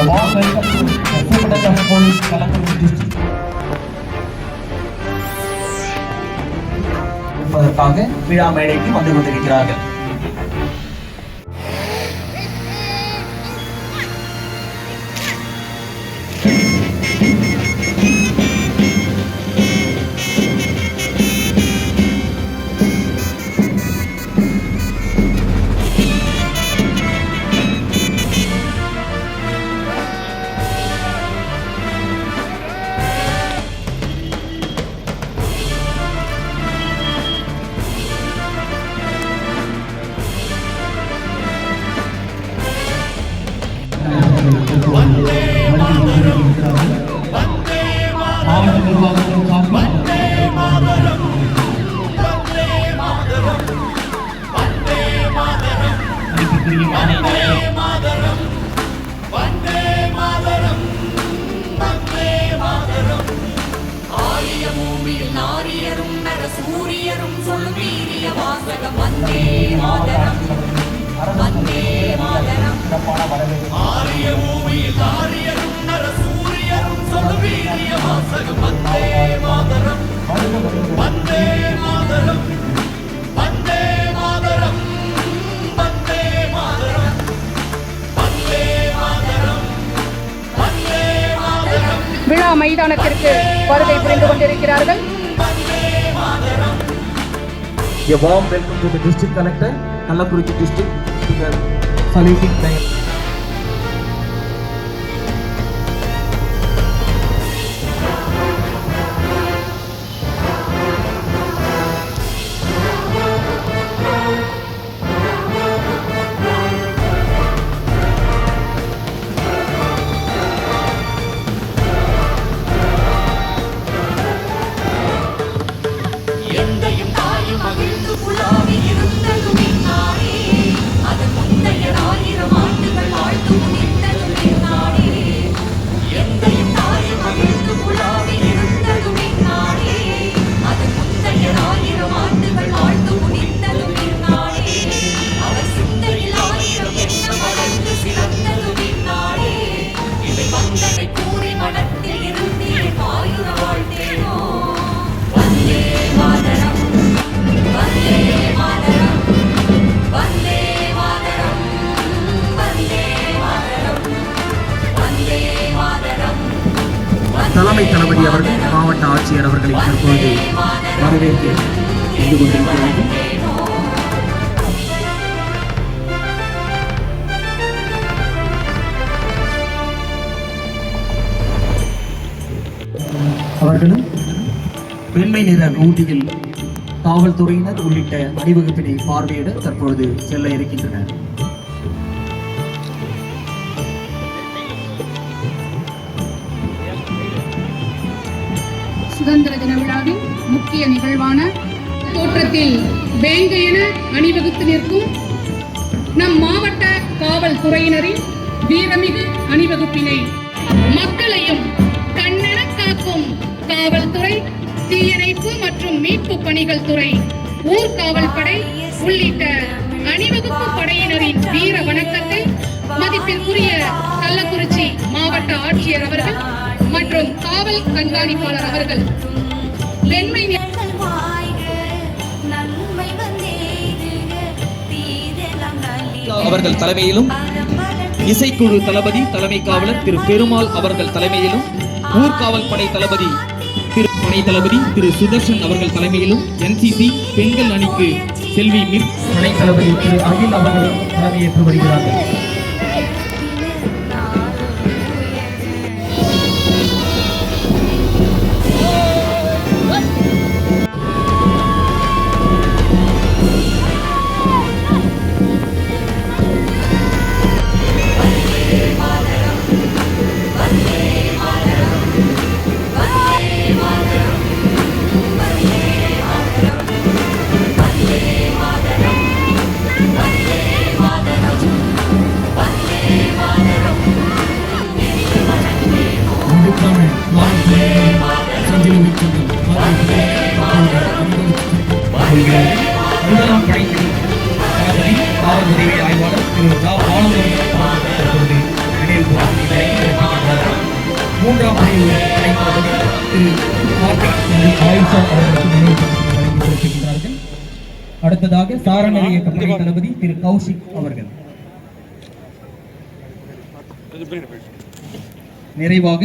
warm welcome to the Superintendent of Police, Kalaburagi District. இருப்பதற்காக விழா மேடைக்கு வந்து கொண்டிருக்கிறார்கள். சூரியரும் சொல்லும் வீரிய வாசகம் வந்தே மாதரம் வந்தே மாதரம் ஆரிய பூமியில் ஆரியரும் நர சூரியரும் சொல்லும் வீரிய வாசகம் வந்தே மாதரம் வந்தே மாதரம் வந்தே மாதரம் வந்தே மாதரம் வந்தே மாதரம் வந்தே மாதரம். விழா மைதானத்திற்கு வருகை புரிந்து கொண்டிருக்கிறார்கள். A warm welcome to the District Collector, Kalaburagi District, to the saluting time. தலைமை தளபதி அவர்கள் மாவட்ட ஆட்சியர் அவர்களை தற்பொழுது வரவேற்க வந்து கொண்டிருக்கிறார்கள். அவர்களும் வெண்மை நிற ஊட்டியில் காவல்துறையினர் உள்ளிட்ட அணிவகுப்பினை பார்வையிட தற்பொழுது செல்ல இருக்கின்றனர். சுதந்திர தின விழாவின் முக்கிய நிகழ்வான தோற்றத்தில் வேங்கை என அணிவகுத்து நிற்கும் நம் மாவட்ட காவல்துறையினரின் வீரமிகு அணிவகுப்பினை மக்களையும் கண்ணென காக்கும் காவல்துறை, தீயணைப்பு மற்றும் மீட்பு பணிகள் துறை, ஊர்காவல் படை உள்ளிட்ட அணிவகுப்பு படையினரின் வீர வணக்கத்தை மதிப்பிற்குரிய கள்ளக்குறிச்சி மாவட்ட ஆட்சியர் அவர்கள் மற்றும் காவல் கண்காணிப்பாளர் அவர்கள் வெண்மை அவர்கள் தலைமையிலும், இசைக்குழு தளபதி தலைமை காவலர் திரு பெருமாள் அவர்கள் தலைமையிலும், ஊர்காவல் படை தளபதி திரு படை தளபதி திரு சுதர்ஷன் அவர்கள் தலைமையிலும், NCC பெண்கள் அணிக்கு செல்வி மிர் படை தளபதி திரு அகில் அவர்கள் தலைமையேற்று வருகிறார்கள். முதலாம் படைப்பில் காவல் உதவி ஆய்வாளர் திரு ரா. பாலமுருகன் நினைவு படைத்தளபதி திரு கார்த்திக் ஆயிஷா அவர்களுக்கு நினைவு வழங்கி சிறப்பிக்கின்றார்கள். அடுத்ததாக சாரணர் இயக்க படை தளபதி திரு கௌஷிக் அவர்கள். நிறைவாக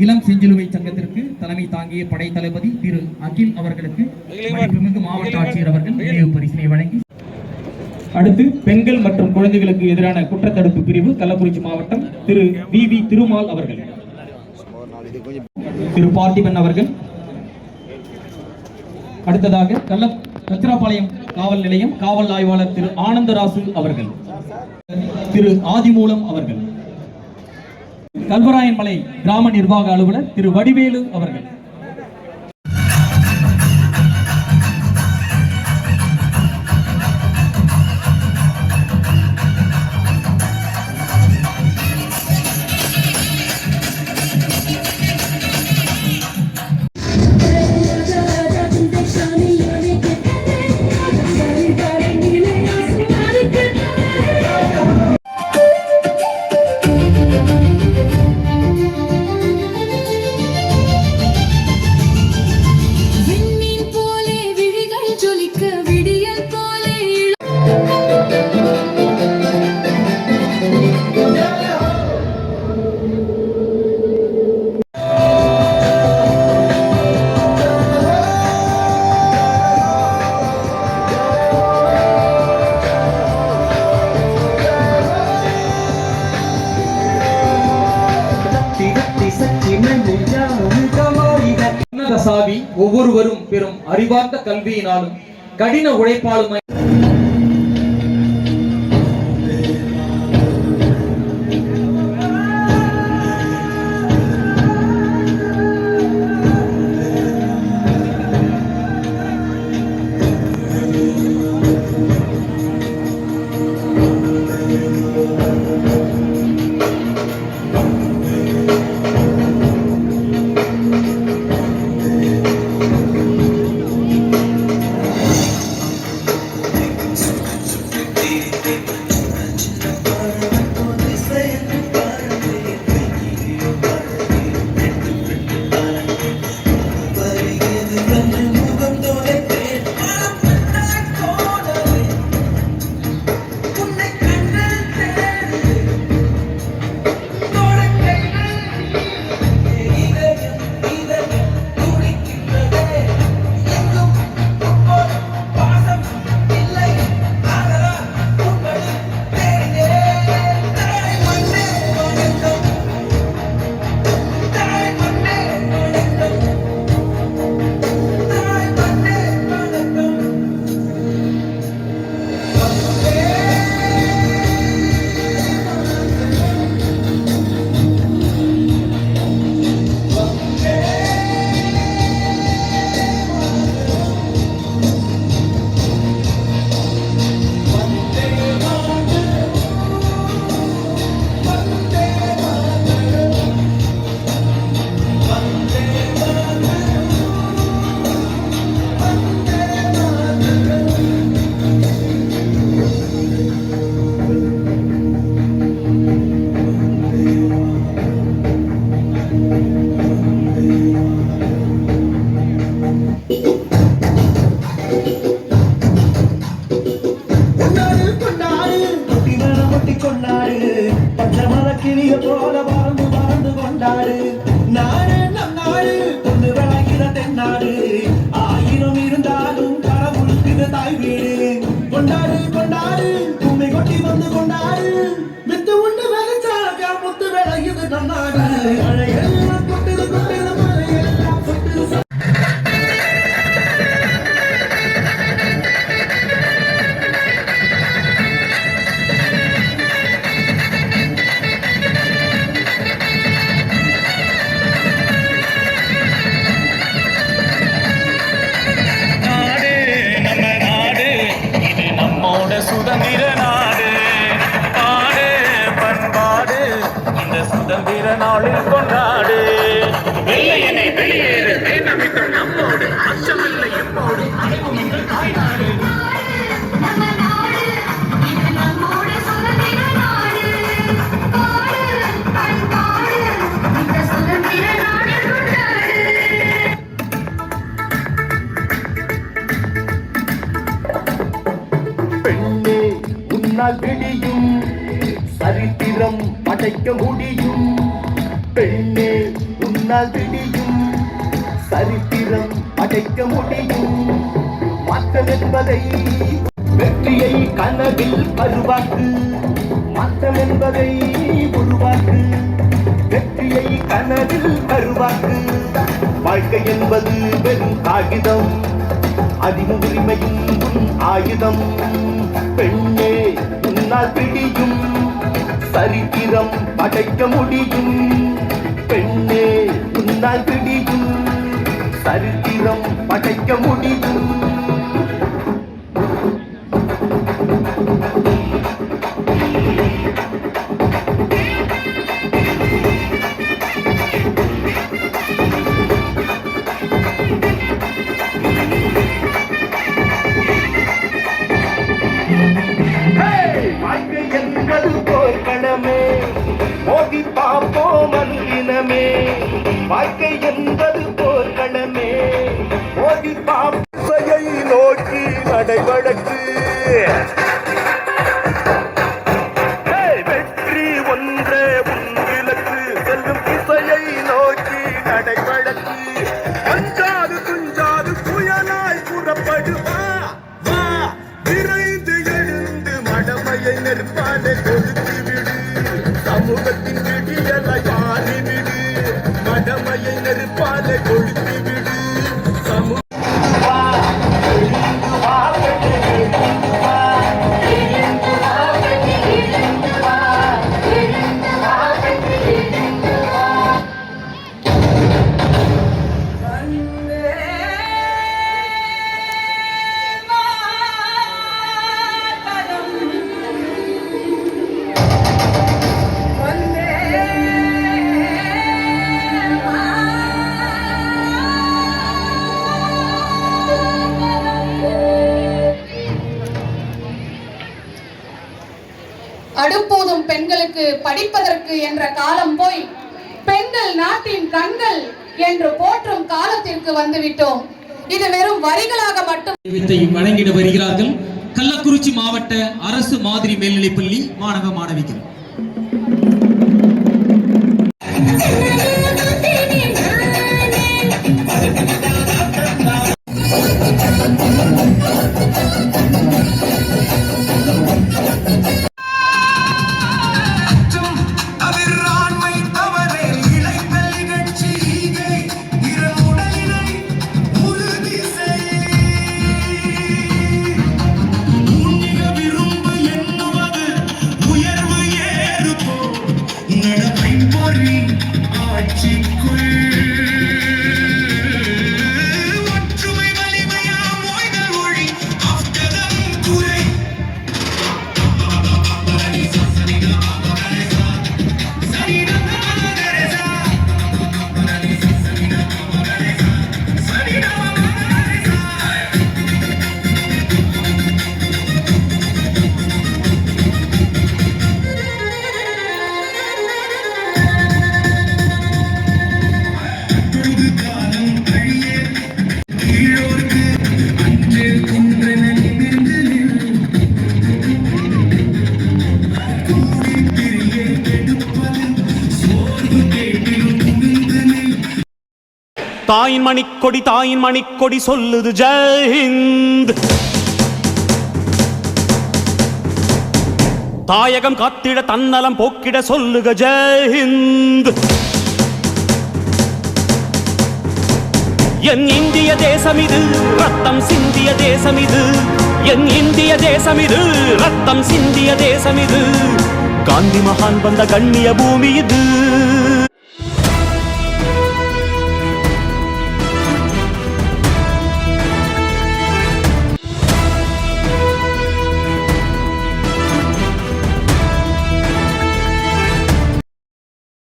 இளம் செஞ்சிலுவை சங்கத்திற்கு தலைமை தாங்கிய படை தளபதி திரு அகில் அவர்களுக்கு மதிப்புமிகு மாவட்ட ஆட்சியர் அவர்கள் நினைவு பரிசினை வழங்கி, அடுத்து பெண்கள் மற்றும் குழந்தைகளுக்கு எதிரான குற்றத்தடுப்பு பிரிவு கள்ளக்குறிச்சி மாவட்டம் திரு வி திருமால் அவர்கள், திரு பார்த்திபன் அவர்கள். அடுத்ததாக கச்சிராபாளையம் காவல் நிலையம் காவல் ஆய்வாளர் திரு ஆனந்தராசு அவர்கள், திரு ஆதிமூலம் அவர்கள். கல்வராயன்மலை கிராம நிர்வாக அலுவலர் திரு வடிவேலு அவர்கள். சாவி ஒவ்வொருவரும் பெறும் அறிவார்ந்த கல்வியினாலும் கடின உழைப்பாலும் சுதந்திர நாளில் கொண்டாடு. பெண்ணே உன்னால் விடியும் சரித்திரம் படைக்க முடியும் பெண்ணே உன்னால் விடியும் சரித்திரம் படைக்க முடியும் மாற்றம் என்பதை வெற்றியை கனவில் பருவாக்கு மாற்றம் என்பதை உருவாக்கு வெற்றியை கனவில் பருவாக்கு வாழ்க்கை என்பது வெறும் காகிதம் அதிக உரிமையும் உன் ஆயுதம் பெண்ணே உன்னால் பிடியும் சரித்திரம் படைக்க முடியும் பெண்ணே உன்னால் பிடியும் சரித்திரம் படைக்க முடியும் வாழ்க்கை என்பது போர்க்களமே மோதி பார்ப்போம் அன்பினமே வாழ்க்கை என்பது போர்க்களமே மோதி பார்ப்பையை நோக்கி நடைவழக்கு வெற்றி ஒன்றே உன்விலக்கு செல்லும் திசையை நோக்கி நடைவழக்கு அஞ்சாது துஞ்சாது புயலாய் புறப்படுவா வா விரைந்து எழுந்து மடமையை நெருப்பாலே கொடுத்து விடு சமூகத்தின் விடியலை மாறிவிடு மடமையை நெருப்பாலே கொடுத்து விடு சமூக அடுப்போதும் பெண்களுக்கு படிப்பதற்கு என்ற காலம் போய் பெண்கள் நாட்டின் கண்கள் என்று போற்றும் காலத்திற்கு வந்துவிட்டோம். இது வெறும் வரிகளாக மட்டும் வழங்கிட வருகிறார்கள் கள்ளக்குறிச்சி மாவட்ட அரசு மாதிரி மேல்நிலைப்பள்ளி மாணவ மாணவிகள். தாயின் மணிக்கொடி சொல்லுது ஜெய் ஹிந்த். தாயகம் காத்திட தன்னலம் போக்கிட சொல்லுக ஜெய் ஹிந்த். என் இந்திய தேசம் இது ரத்தம் சிந்திய தேசம் இது என் இந்திய தேசம் இது ரத்தம் சிந்திய தேசம் இது காந்தி மகான் வந்த கண்ணிய பூமி இது.